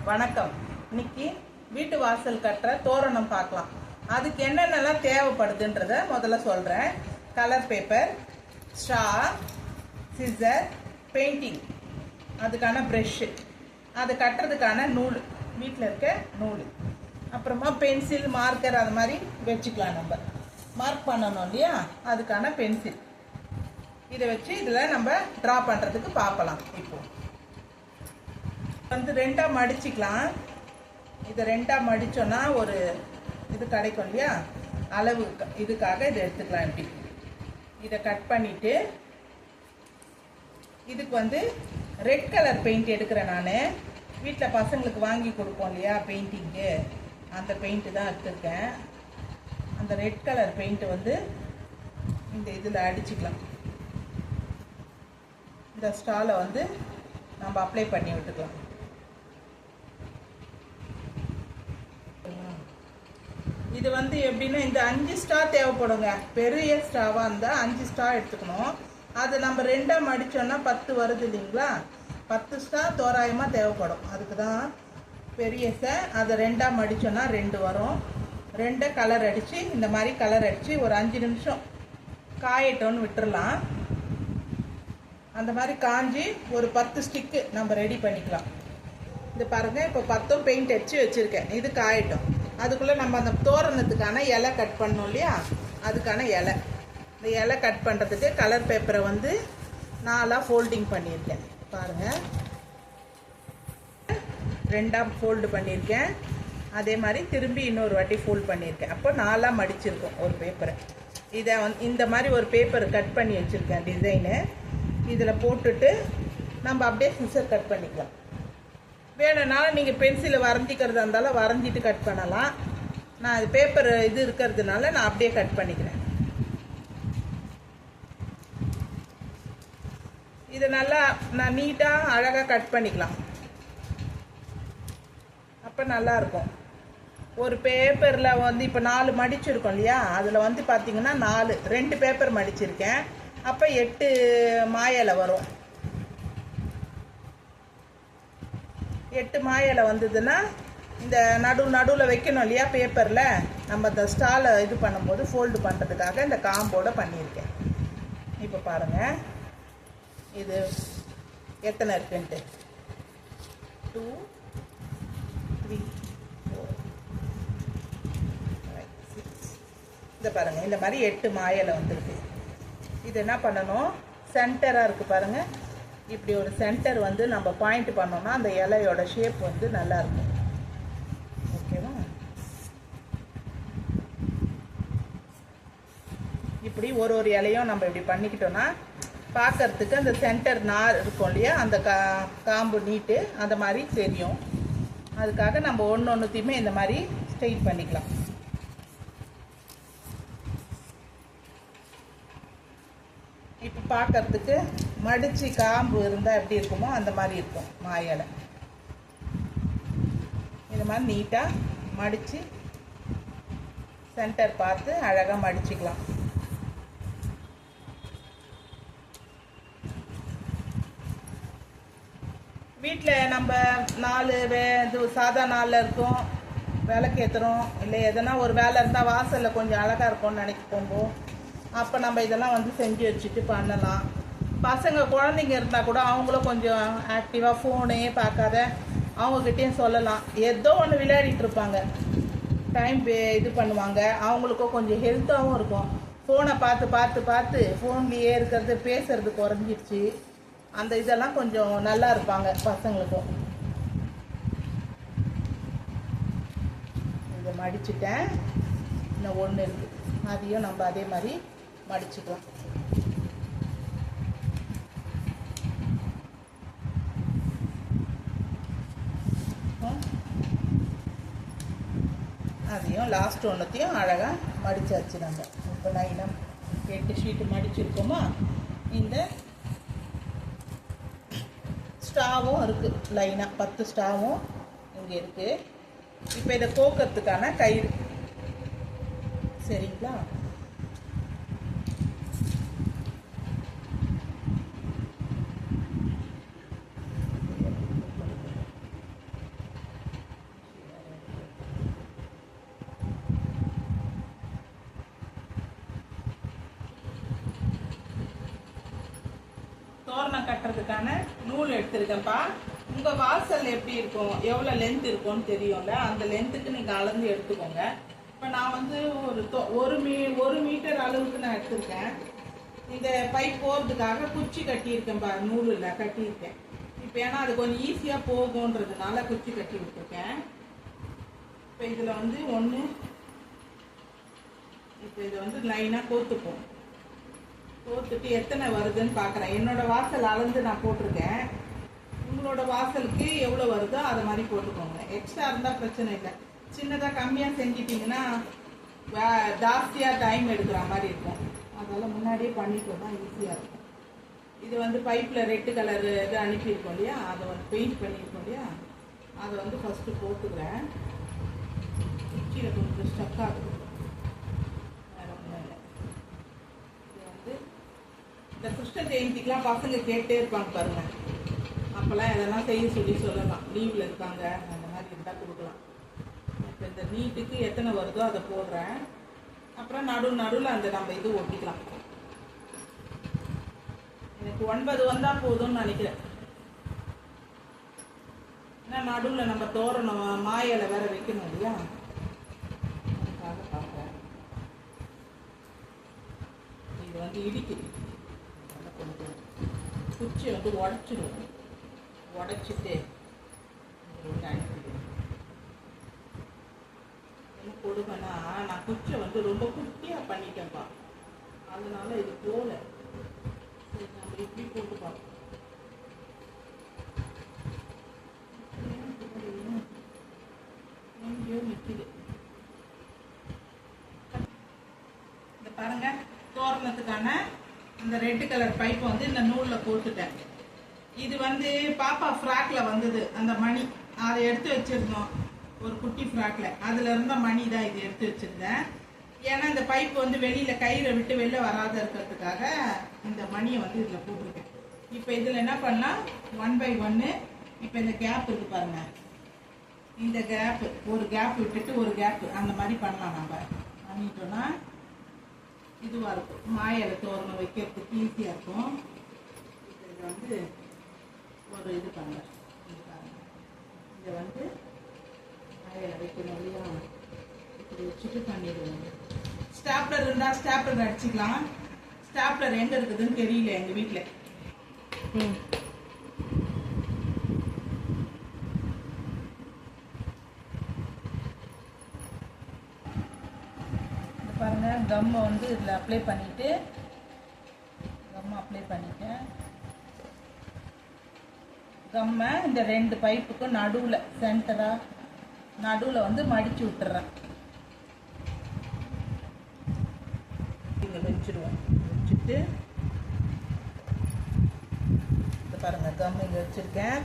வணக்கம். இன்னைக்கு வீட்டு வாசல் கட்டுற தோரணம் பார்க்கலாம். அதுக்கு என்னென்னலாம் தேவைப்படுதுன்றத முதல்ல சொல்கிறேன். Colour paper, straw, scissor, painting, அதுக்கான ப்ரெஷ்ஷு, அது கட்டுறதுக்கான நூல், வீட்டில் இருக்க நூல், அப்புறமா பென்சில், மார்க்கர், அது மாதிரி வச்சுக்கலாம். நம்ம மார்க் பண்ணணும் இல்லையா, அதுக்கான பென்சில். இதை வச்சு இதில் நம்ம ட்ரா பண்ணுறதுக்கு பார்க்கலாம். இப்போது வந்து ரெண்டாக மடிச்சுக்கலாம். இதை ரெண்டாக மடித்தோன்னா ஒரு இது கிடைக்கும் இல்லையா, அளவு இதுக்காக இதை எடுத்துக்கலாம். இப்படி இதை கட் பண்ணிவிட்டு இதுக்கு வந்து ரெட் கலர் பெயிண்ட் எடுக்கிறேன். நான் வீட்டில் பசங்களுக்கு வாங்கி கொடுப்போம் இல்லையா பெயிண்டிங்கு, அந்த பெயிண்ட்டு தான் எடுத்துருக்கேன். அந்த ரெட் கலர் பெயிண்ட்டு வந்து இந்த இதில் அடிச்சுக்கலாம். இந்த ஸ்டாலை வந்து நம்ம அப்ளை பண்ணி விட்டுக்கலாம். இது வந்து எப்படின்னா இந்த 5 ஸ்டா தேவைப்படுங்க. பெரிய ஸ்டாவாக இருந்தால் 5 ஸ்டா எடுத்துக்கணும். அது நம்ம ரெண்டாக மடித்தோன்னா 10 வருது இல்லைங்களா, 10 ஸ்டா தோராயமாக தேவைப்படும். அதுக்கு தான் பெரிய அதை ரெண்டாக மடித்தோன்னா 2 வரும். 2 கலர் அடித்து இந்த மாதிரி கலர் அடித்து ஒரு 5 நிமிஷம் காயட்டோன்னு விட்டுடலாம். அந்த மாதிரி காஞ்சி ஒரு 10 ஸ்டிக்கு நம்ம ரெடி பண்ணிக்கலாம். இது பாருங்கள், இப்போ 10 பெயிண்ட் அடித்து வச்சுருக்கேன். இது காயட்டும். அதுக்குள்ளே நம்ம அந்த தோரணத்துக்கான இலை கட் பண்ணோம் இல்லையா, அதுக்கான இலை. இந்த இலை கட் பண்ணுறதுக்கு கலர் பேப்பரை வந்து 4ஆக ஃபோல்டிங் பண்ணியிருக்கேன். பாருங்கள், 2ஆக ஃபோல்டு பண்ணியிருக்கேன். அதே மாதிரி திரும்பி இன்னொரு வாட்டி ஃபோல்ட் பண்ணியிருக்கேன். அப்போ 4ஆக மடிச்சிருக்கோம் ஒரு பேப்பரை. இதை வந்து இந்த மாதிரி ஒரு பேப்பர் கட் பண்ணி வச்சுருக்கேன் டிசைனு. இதில் போட்டுட்டு நம்ம அப்படியே சிசர் கட் பண்ணிக்கலாம். வேணும்னாலும் நீங்கள் பென்சிலை வரைஞ்சிக்கிறதா இருந்தாலும் வரைஞ்சிட்டு கட் பண்ணலாம். நான் அது பேப்பர் இது இருக்கிறதுனால நான் அப்படியே கட் பண்ணிக்கிறேன். இதை நல்லா நான் நீட்டாக அழகாக கட் பண்ணிக்கலாம். அப்போ நல்லாயிருக்கும். ஒரு பேப்பரில் வந்து இப்போ 4 மடிச்சிருக்கோம் இல்லையா, அதில் வந்து பார்த்திங்கன்னா 2 பேப்பர் மடிச்சிருக்கேன். அப்போ 8 மாயலை வரும். 8 மாயலை வந்ததுன்னா இந்த நடுவில் வைக்கணும் இல்லையா பேப்பரில், நம்ம இந்த ஸ்டாலை இது பண்ணும்போது ஃபோல்டு பண்ணுறதுக்காக இந்த காம்போட பண்ணியிருக்கேன். இப்போ பாருங்கள் இது எத்தனை இருக்குன்ட்டு. 2 3 4 5 6. இதை பாருங்கள், இந்த மாதிரி 8 மாயலை வந்துருக்கு. இது என்ன பண்ணணும், சென்டராக இருக்குது பாருங்கள், இப்படி ஒரு சென்டர் வந்து நம்ம பாயிண்ட் பண்ணோம்னா அந்த இலையோட ஷேப் வந்து நல்லாயிருக்கும். ஓகேவா? இப்படி ஒரு இலையும் நம்ம இப்படி பண்ணிக்கிட்டோன்னா பார்க்கறதுக்கு அந்த சென்டர் நார் இருக்கும் இல்லையா, அந்த காம்பு நீட்டு அந்த மாதிரி தெரியும். அதுக்காக நம்ம ஒன்றுத்தையுமே இந்த மாதிரி ஸ்ட்ரெயிட் பண்ணிக்கலாம். இப்போ பார்க்கறதுக்கு மடித்து காம்பு இருந்தால் எப்படி இருக்குமோ அந்த மாதிரி இருக்கும் மாயலை. இந்த மாதிரி நீட்டாக மடித்து சென்டர் பார்த்து அழகாக மடிச்சுக்கலாம். வீட்டில் நம்ம 4 இது சாதா நாளில் இருக்கும், விளக்கேற்றுறோம் இல்லை எதனா ஒரு வேலை இருந்தால் வாசலில் கொஞ்சம் அழகாக இருக்கும்னு நினைப்போம்போ, அப்போ நம்ம இதெல்லாம் வந்து செஞ்சு வச்சுட்டு பண்ணலாம். பசங்க குழந்தைங்க இருந்தால் கூட அவங்களும் கொஞ்சம் ஆக்டிவாக ஃபோனே பார்க்காத அவங்கக்கிட்டேயும் சொல்லலாம். ஏதோ ஒன்று விளையாடிட்டு இருப்பாங்க, டைம் இது பண்ணுவாங்க. அவங்களுக்கும் கொஞ்சம் ஹெல்த்தாகவும் இருக்கும். ஃபோனை பார்த்து பார்த்து பார்த்து ஃபோன்லேயே இருக்கிறது, பேசுறது குறைஞ்சிடுச்சு. அந்த இதெல்லாம் கொஞ்சம் நல்லா இருப்பாங்க பசங்களுக்கும். இதை மடிச்சுட்டேன். இன்னும் ஒன்று இருக்குது, அதையும் நம்ம அதே மாதிரி மடிச்சுக்கலாம். அதையும் லாஸ்ட் ஒன்றுத்தையும் அழகாக மடிச்சாச்சு. நம்ம இப்போ லைனாக 8 ஷீட்டு மடிச்சிருக்கோமா. இந்த ஸ்டாவும் இருக்குது லைனாக, 10 ஸ்டாவும் இங்கே இருக்குது. இப்போ இதை கோக்கிறதுக்கான கயிறு, சரிங்களா? தோரணம் கட்டுறதுக்கான நூல் எடுத்துருக்கேன்ப்பா. உங்கள் வாசல் எப்படி இருக்கும், எவ்வளோ லென்த் இருக்கும்னு தெரியும்ல, அந்த லென்த்துக்கு நீங்கள் அளந்து எடுத்துக்கோங்க. இப்போ நான் வந்து ஒரு மீட்டர் அளவுக்கு நான் எடுத்திருக்கேன். இந்த பைப் போகிறதுக்காக குச்சி கட்டியிருக்கேன்ப்பா, நூலில் கட்டியிருக்கேன். இப்போ ஏன்னா அது கொஞ்சம் ஈஸியாக போகுன்றதுனால குச்சி கட்டி விட்டுருக்கேன். இப்போ இதில் வந்து ஒன்று, இப்போ இதை வந்து லைனாக கோத்துப்போம். கோத்துட்டு எத்தனை வருதுன்னு பார்க்குறேன். என்னோட வாசல் அளந்து நான் போட்டிருக்கேன். உங்களோட வாசலுக்கு எவ்வளோ வருதோ அதை மாதிரி போட்டுக்கோங்க. எக்ஸ்ட்ரா இருந்தால் பிரச்சனை இல்லை. சின்னதாக கம்மியாக செஞ்சிட்டிங்கன்னா ஜாஸ்தியாக டைம் எடுக்கிற மாதிரி இருக்கும். அதனால் முன்னாடியே பண்ணிட்டு தான் ஈஸியாக இருக்கும். இது வந்து பைப்பில் ரெட்டு கலரு இது அனுப்பியிருக்கோம் இல்லையா, அதை வந்து பெயிண்ட் பண்ணியிருக்கோம் இல்லையா, அதை வந்து ஃபஸ்ட்டு போட்டுக்கிறேன். கீழே கொஞ்சம் ஸ்டக் ஆகுது, வேறு ஒன்றும் இல்லை. இது வந்து இந்த கிருஷ்ண ஜெயந்திக்கெலாம் பசங்க கேட்டே இருப்பாங்க பாருங்கள். அப்போல்லாம் எதெல்லாம் செய்ய சொல்லலாம். லீவில் இருக்காங்க, அந்த மாதிரி இருந்தால் கொடுக்கலாம். இப்போ இந்த நீட்டுக்கு எத்தனை வருதோ அதை போடுறேன். அப்புறம் நடுவில் அந்த நம்ம இது ஒட்டிக்கலாம். எனக்கு 9 வந்தால் போதும்னு நினைக்கிறேன். ஏன்னா நடுவில் நம்ம தோரணம் மாயில வேற வைக்கணும் இல்லையா, அதுக்காக பார்க்குறேன். இது வந்து இடிக்குது, கொஞ்சம் குச்சி வந்து உடச்சிடுவோம். உடச்சிட்டு அனுப்பிடுவேன். என்ன கொடுமைன்னா, நான் குச்சை வந்து ரொம்ப குட்டியாக பண்ணிட்டேன்ப்பா, அதனால இது போல. சரி, நம்ம இப்படி போட்டு பார்ப்போம். எங்கேயோ நிற்கிது. இந்த பாருங்க, தோரணத்துக்கான அந்த ரெட் கலர் பைப்பை வந்து இந்த நூலில் போட்டுட்டேன். இது வந்து பாப்பா ஃப்ராக்ல வந்தது அந்த மணி, அதை எடுத்து வச்சிருந்தோம். ஒரு குட்டி ஃப்ராக்ல அதுல இருந்த மணி தான் இது எடுத்து வச்சிருந்தேன். ஏன்னா இந்த பைப் வந்து வெளியில கயிறை விட்டு வெளில வராத இருக்கிறதுக்காக இந்த மணியை வந்து இதுல போட்டிருக்கேன். இப்போ இதுல என்ன பண்ணலாம், 1 by 1. இப்போ இந்த கேப் இருக்கு பாருங்க, இந்த கேப் ஒரு கேப் விட்டுட்டு ஒரு கேப் அந்த மாதிரி பண்ணலாம். நம்ம பண்ணிட்டோம்னா இதுவா இருக்கும், மாயில தோரணம் வைக்கிறதுக்கு ஈஸியா இருக்கும். இதை வந்து ஒரு இது பண்ண இதை வந்து மாயில வைக்கணும் இல்லையா, இப்படி வச்சுட்டு பண்ணிடுவோம். ஸ்டாப்லர் இருந்தால் ஸ்டாப்லர் அடிச்சுக்கலாம். ஸ்டாப்லர் எங்கே இருக்குதுன்னு தெரியல எங்கள் வீட்டில். பாருங்க, கம்மை வந்து இதில் அப்ளை பண்ணிட்டேன். கம்மை இந்த 2 பைப்புக்கும் நடுவில் நடுவில் வந்து மடிச்சு விட்டுறேன். இங்கே வச்சுருவோம். வச்சுட்டு இது பாருங்க, கம் இங்கே வச்சுருக்கேன்.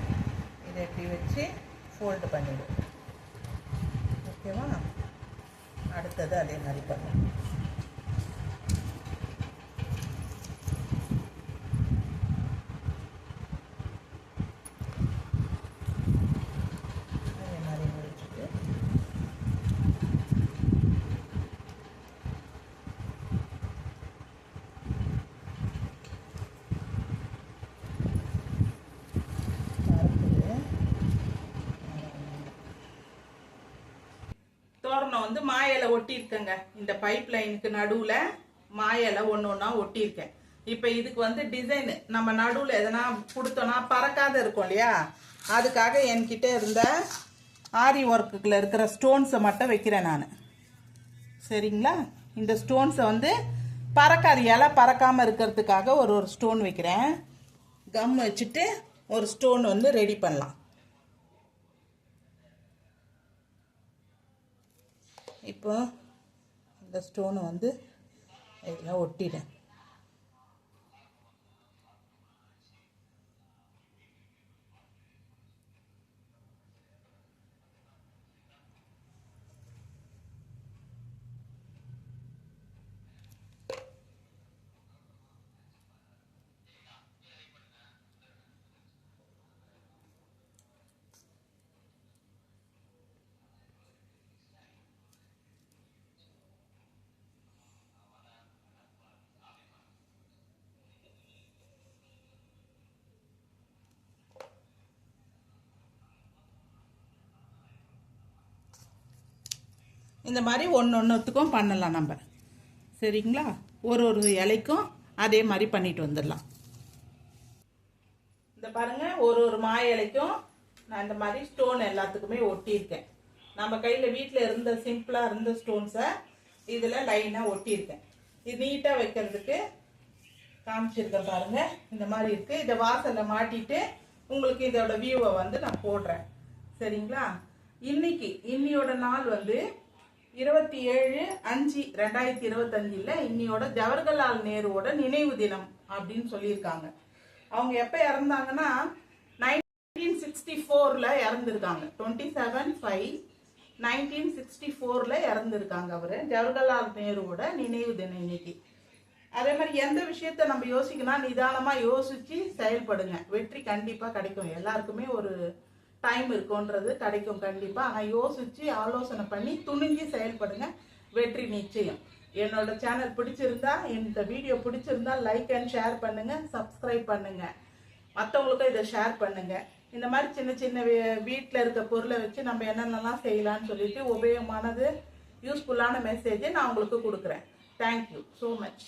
இதை இப்படி வச்சு ஃபோல்டு பண்ணிவிடுவோம். ஓகேவா, அடுத்தது அதே மாதிரி பண்ணுவோம். தோரணம் வந்து மாயில ஒட்டியிருக்கேங்க. இந்த பைப் லைனுக்கு நடுவில் மாயில ஒன்றா ஒட்டியிருக்கேன். இப்போ இதுக்கு வந்து டிசைன் நம்ம நடுவில் எதனா கொடுத்தோன்னா பறக்காத இருக்கும் இல்லையா, அதுக்காக என்கிட்ட இருந்த ஆரி ஒர்க்குல இருக்கிற ஸ்டோன்ஸை மட்டும் வைக்கிறேன் நான். சரிங்களா, இந்த ஸ்டோன்ஸை வந்து பறக்காது, இலை பறக்காமல் இருக்கிறதுக்காக ஒரு ஸ்டோன் வைக்கிறேன். கம் வச்சுட்டு ஒரு ஸ்டோன் வந்து ரெடி பண்ணலாம். இப்போ இந்த ஸ்டோனை வந்து இதில் ஒட்டிட்டேன். இந்த மாதிரி ஒன்றுத்துக்கும் பண்ணலாம் நம்ம. சரிங்களா? ஒரு ஒரு இலைக்கும் அதே மாதிரி பண்ணிட்டு வந்துடலாம். இந்த பாருங்க, ஒரு ஒரு மா இலைக்கும் நான் இந்த மாதிரி ஸ்டோன் எல்லாத்துக்குமே ஒட்டியிருக்கேன். நம்ம கையில் வீட்டில் இருந்த சிம்பிளாக இருந்த ஸ்டோன்ஸை இதில் லைனாக ஒட்டியிருக்கேன். இது நீட்டாக வைக்கிறதுக்கு காமிச்சிருக்கேன் பாருங்க. இந்த மாதிரி இருக்கு. இதை வாசலில் மாட்டிட்டு உங்களுக்கு இதோட வியூவை வந்து நான் போடுறேன். சரிங்களா? இன்னியோட நாள் வந்து 27/5/2025 இன்னியோட ஜவஹர்லால் நேருவோட நினைவு தினம் அப்படின்னு சொல்லியிருக்காங்க. அவங்க எப்போ இறந்தாங்கன்னா 1964ல இறந்துருக்காங்க. 27/5/1964ல இறந்துருக்காங்க அவரு. ஜவஹர்லால் நேருவோட நினைவு தினம் இன்னைக்கு. அதே மாதிரி எந்த விஷயத்த நம்ம யோசிக்கணும், நிதானமா யோசிச்சு செயல்படுங்க. வெற்றி கண்டிப்பா கிடைக்கும். எல்லாருக்குமே ஒரு டைம் இருக்கும்ன்றது கிடைக்கும் கண்டிப்பா. ஆனா யோசிச்சு ஆலோசனை பண்ணி துணிஞ்சு செயல்படுங்க. வெற்றி நிச்சயம். என்னோட சேனல் பிடிச்சிருந்தா, இந்த வீடியோ பிடிச்சிருந்தா லைக் அண்ட் ஷேர் பண்ணுங்க, சப்ஸ்கிரைப் பண்ணுங்க, மற்றவங்களுக்கும் இதை ஷேர் பண்ணுங்க. இந்த மாதிரி சின்ன சின்ன வீட்டில் இருக்க பொருளை வச்சு நம்ம என்னென்னலாம் செய்யலாம்னு சொல்லிட்டு உபயோகமானது யூஸ்ஃபுல்லான மெசேஜை நான் உங்களுக்கு கொடுக்குறேன். Thank you so much.